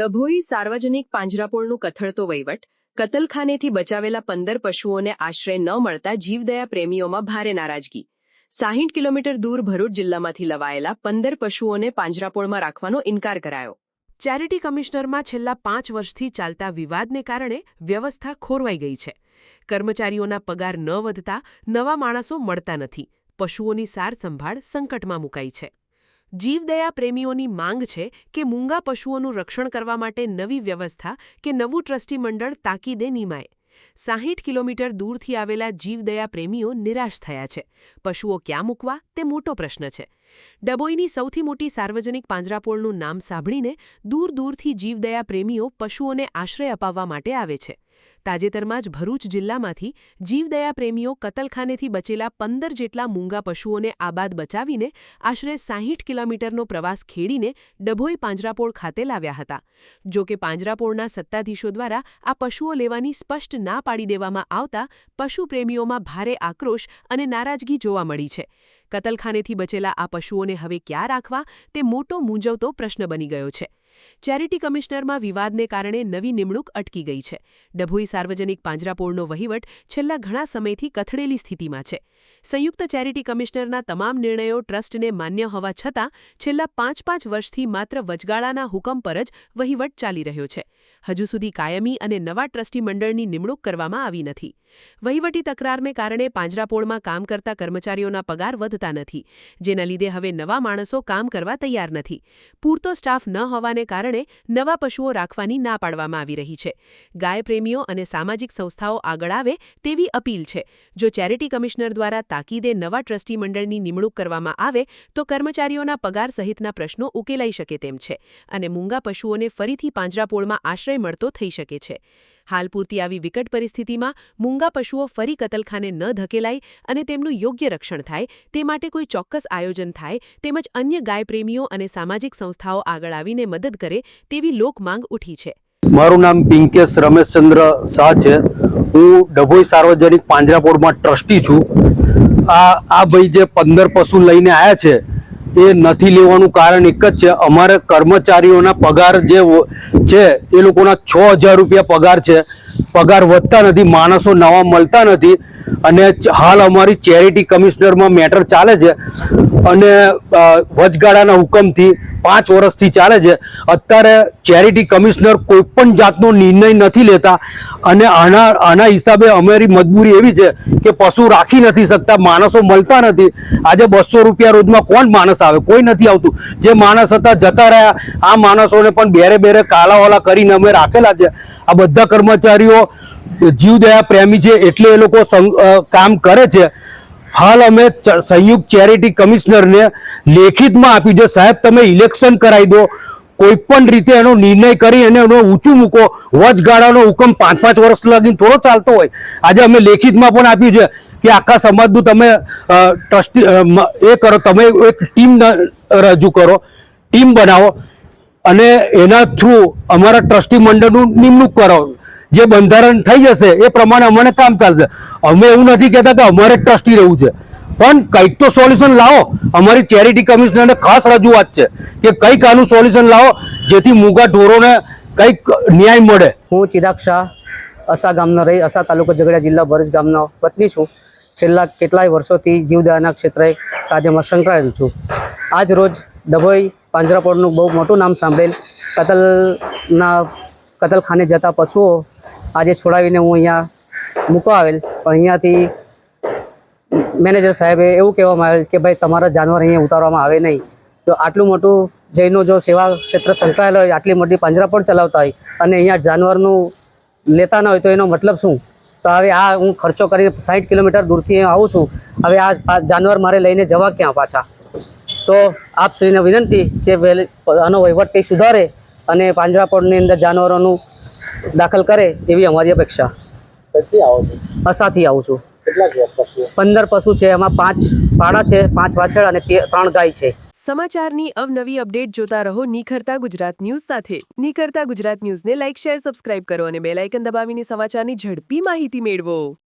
ડભોઈ સાર્વજનિક પાંજરાપોળનું કથળતો વહીવટ, કતલખાનેથી બચાવેલા 15 પશુઓને આશ્રય ન મળતા જીવદયા પ્રેમીઓમાં ભારે નારાજગી. 60 કિલોમીટર દૂર ભરૂચ જિલ્લામાંથી લવાયેલા 15 પશુઓને પાંજરાપોળમાં રાખવાનો ઇનકાર કરાયો. ચેરિટી કમિશનરમાં છેલ્લા 5 વર્ષથી ચાલતા વિવાદને કારણે વ્યવસ્થા ખોરવાઈ ગઈ છે. કર્મચારીઓના પગાર ન વધતા નવા માણસો મળતા નથી. પશુઓની સાર સંભાળ સંકટમાં મુકાઈ છે. જીવદયા પ્રેમીઓની માંગ છે કે મૂંગા પશુઓનું રક્ષણ કરવા માટે નવી વ્યવસ્થા કે નવું ટ્રસ્ટી મંડળ તાકીદે નિમાય. 60 કિલોમીટર દૂરથી આવેલા જીવદયા પ્રેમીઓ નિરાશ થયા છે. પશુઓ ક્યાં મૂકવા તે મોટો પ્રશ્ન છે. ડભોઈની સૌથી મોટી સાર્વજનિક પાંજરાપોળનું નામ સાંભળીને દૂર દૂરથી જીવદયા પ્રેમીઓ પશુઓને આશ્રય અપાવવા માટે આવે છે. તાજેતરમાં જ ભરૂચ જિલ્લામાંથી જીવદયા પ્રેમીઓ કતલખાનેથી બચેલા 15 જેટલા મૂંગા પશુઓને આબાદ બચાવીને આશરે 60 કિલોમીટરનો પ્રવાસ ખેડીને ડભોઈ પાંજરાપોળ ખાતે લાવ્યા હતા. જો કે પાંજરાપોળના સત્તાધીશો દ્વારા આ પશુઓ લેવાની સ્પષ્ટ ના પાડી દેવામાં આવતા પશુપ્રેમીઓમાં ભારે આક્રોશ અને નારાજગી જોવા મળી છે. કતલખાનેથી બચેલા આ પશુઓને હવે ક્યાં રાખવા તે મોટો મૂંઝવતો પ્રશ્ન બની ગયો છે. ચેરિટી કમિશનરમાં વિવાદને કારણે નવી નિમણૂક અટકી ગઈ છે. ડભોઈ સાર્વજનિક પાંજરાપોળનો વહીવટ છેલ્લા ઘણા સમયથી કથળેલી સ્થિતિમાં છે. સંયુક્ત ચેરિટી કમિશનરના તમામ નિર્ણયો ટ્રસ્ટને માન્ય હોવા છતાં છેલ્લા 5 વર્ષથી માત્ર વચગાળાના હુકમ પર જ વહીવટ ચાલી રહ્યો છે. હજુ સુધી કાયમી અને નવા ટ્રસ્ટી મંડળની નિમણૂક કરવામાં આવી નથી. વહીવટી તકરારને કારણે પાંજરાપોળમાં કામ કરતા કર્મચારીઓના પગાર વધતા નથી, જેના લીધે હવે નવા માણસો કામ કરવા તૈયાર નથી. પૂરતો સ્ટાફ ન હોવાને કારણે નવા પશુઓ રાખવાની ના પાડવામાં આવી રહી છે. ગાય પ્રેમીઓ અને સામાજિક સંસ્થાઓ આગળ આવે તેવી અપીલ છે. જો ચેરિટી કમિશનર દ્વારા તાકીદે નવા ટ્રસ્ટી મંડળની નિમણૂક કરવામાં આવે તો કર્મચારીઓના પગાર સહિતના પ્રશ્નો ઉકેલાઈ શકે તેમ છે અને મૂંગા પશુઓને ફરીથી પાંજરાપોળમાં આશ્રય મળતો થઈ શકે છે. હાલ પૂરતી આવી વિકટ પરિસ્થિતિમાં મૂંગા પશુઓ ફરી કતલખાને ન ધકેલાય અને તેમનું યોગ્ય રક્ષણ થાય તે માટે કોઈ ચોક્કસ આયોજન થાય તેમજ અન્ય ગાય પ્રેમીઓ અને સામાજિક સંસ્થાઓ આગળ આવીને મદદ કરે તેવી લોકમાંગ ઉઠી છે. મારું નામ પિંકેશ રમેશચંદ્ર શાહ છે. હું ડભોઈ સાર્વજનિક પાંજરાપોળમાં ટ્રસ્ટી છું. આ ભાઈ જે 15 પશુ લઈને આવ્યા છે એ નથી લેવાનું કારણ એક જ છે. અમારે કર્મચારીઓના પગાર જે છે એ લોકોના 6000 રૂપિયા પગાર છે. પગાર વધતા નથી, માણસો નવા મળતા નથી અને હાલ અમારી ચેરિટી કમિશનરમાં મેટર ચાલે છે અને વચગાળાના હુકમથી 5 વર્ષથી ચાલે છે. અત્યારે ચેરિટી કમિશનર કોઈ પણ જાતનો નિર્ણય નથી લેતા અને આના હિસાબે અમારી મજબૂરી એવી છે કે પશુ રાખી નથી શકતા, માણસો મળતા નથી. આજે 200 રૂપિયા રોજમાં કોણ માણસ આવે? કોઈ નથી આવતું. જે માણસ હતા જતા રહ્યા. આ માણસોને પણ બેરે કાલાવાલા કરીને અમે રાખેલા છે. આ બધા કર્મચારીઓ જીવદયા પ્રેમી છે એટલે એ લોકો કામ કરે છે. હાલ અમે સંયુક્ત ચેરિટી કમિશનરને લેખિતમાં આપ્યું છે, સાહેબ તમે ઇલેક્શન કરાવી દો, કોઈ પણ રીતે એનો નિર્ણય કરી અને એનો ઊંચું મૂકો. વચગાળાનો હુકમ 5 વર્ષ લગીને થોડો ચાલતો હોય. આજે અમે લેખિતમાં પણ આપ્યું છે કે આખા સમાજનું તમે ટ્રસ્ટી એ કરો, તમે એક ટીમ રજૂ કરો, ટીમ બનાવો અને એના થ્રુ અમારા ટ્રસ્ટી મંડળનું નિમણૂક કરો. જે બંધારણ થઈ જશે એ પ્રમાણે અમને કામ ચાલશે. અમે એવું નથી કહેતા કે અમારે ટ્રસ્ટી રહેવું છે, પણ કંઈક તો સોલ્યુશન લાવો. અમારી ચેરિટી કમિશનરને ખાસ રજૂઆત છે કે કંઈક આનું સોલ્યુશન લાવો જેથી મૂંગા ઢોરોને કંઈક ન્યાય મળે. હું ચિરાગ શાહ અસા ગામનો રહી અસા તાલુકો ઝઘડિયા જિલ્લા ભરૂચ ગામનો વતની છું. છેલ્લા કેટલાય વર્ષોથી જીવદયાના ક્ષેત્રે કાર્યમાં સંકળાયેલું છું. આજ રોજ ડભોઈ પાંજરાપોળનું બહુ મોટું નામ સાંભળેલ કતલખાને જતા પશુઓ આજે છોડાવીને હું અહીંયા મૂકવા આવેલ, પણ અહીંયાથી મેનેજર સાહેબે એવું કહેવામાં આવેલ કે ભાઈ તમારા જાનવર અહીંયા ઉતારવામાં આવે નહીં. તો આટલું મોટું જૈનો જો સેવા ક્ષેત્ર સંકળાયેલો હોય, આટલી મોટી પાંજરાપોળ ચલાવતા હોય અને અહીંયા જાનવરનું લેતા ન હોય તો એનો મતલબ શું? તો હવે આ હું ખર્ચો કરી 60 કિલોમીટર દૂરથી આવું છું, હવે આ જાનવર મારે લઈને જવા ક્યાં પાછા? તો આપશ્રીને વિનંતી કે આનો વહીવટ કંઈ સુધારે અને પાંજરાપોળની અંદર જાનવરોનું દાખલ કરે એવી અમારી અપેક્ષા. અસાથી આવું છું. 15 પશુ છે, એમાં 5 પાડા છે, 5 વાછળ અને 3 ગાય છે. સમાચારની અવનવી અપડેટ જોતા રહો નિખરતા ગુજરાત ન્યૂઝ સાથે. નિખરતા ગુજરાત ન્યૂઝને લાઇક, શેર, સબસ્ક્રાઇબ કરો અને બેલ આઇકન દબાવીને સમાચારની ઝડપી માહિતી મેળવો.